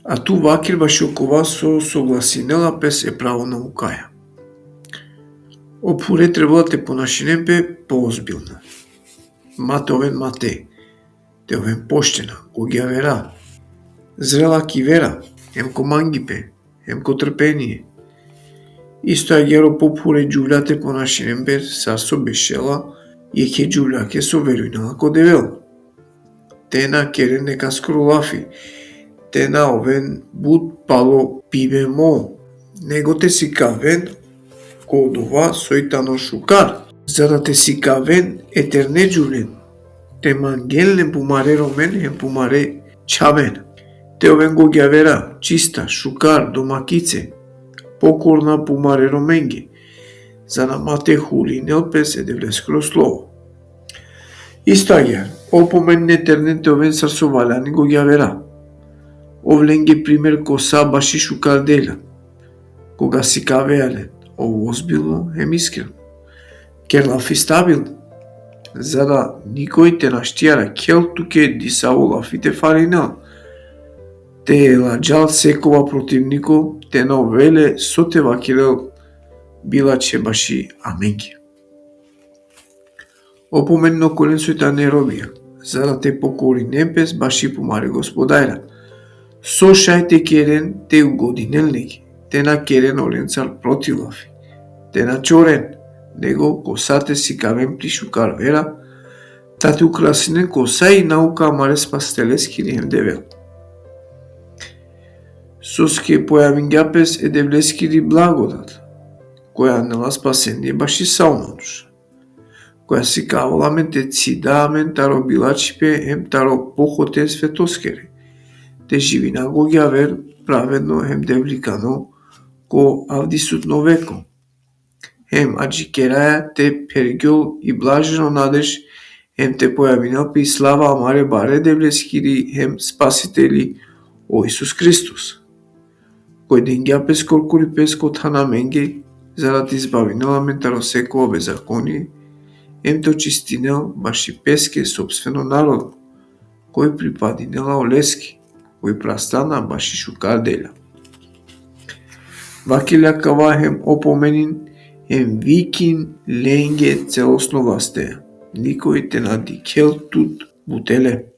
А ту вакир башокова со согласинела пес е право на укаја. Опуре треба да те понашинем бе поозбилно. Мате овен мате, те овен поштена, го ги авера. Зрела кивера, емко мангипе, емко трпение. Исто ја геро попуре джулјате понашинем бе сарсо бешела, јеке джулјаке со верујнала ко девел. Тена керен нека скролафи, тена овен буд пало пибе мо. Него те си кавен кодова сојтано шукар, за да те си кавен етерне джулен. Те мангелне пумаре ромен ем пумаре чавен. Те овен го гјавера, чиста, шукар, домакице, покорна пумаре роменге, за на мате хули нелпес едевлескро слово. Истагер, опомен нетернен те овен сарсоваляни го гјавера. Овленге пример коса баши шукар деля. Кога си кавеален, ово озбилно ем искрено. Керлафи стабилно. За да никој те наштијара келтуке дисаво лафите фаринел. Те ладжал секова противнико, те новеле со те вакирел билаче баши аменги. Опоменно колен сојта не робија, за да те покори небес баши помаре господаря. Со шајте керен те угодинел неги, те на керен олен цар противлафи, те на чорен, него косате си кавен пришукар вера, тате украсинен коса и наука амаре спастелески нием девел. Соске појавин гјапес е девлескири благодат, која нела спасение баши саумануша, која си кавала мен те цида мен таро билачипе ем таро похоте светоскери, те живина го гјавер праведно ем девликано ко авдисутно веко, ем аджикераја те пергјол и блажено надеж ем те појавина пи слава амаре баре девлескири ем спасители о Исус Христос. Кој ден гјапес коркури песко тана менге, зарад избавинела ментаро секоја беззаконие, ем те очистинел баши песке собствено народо, кој припадинела олески, кој прастана баши шукар деля. Вакилја кава ем опоменин, ем викин ленге целосно вастеја, никој те нади келтут бутеле.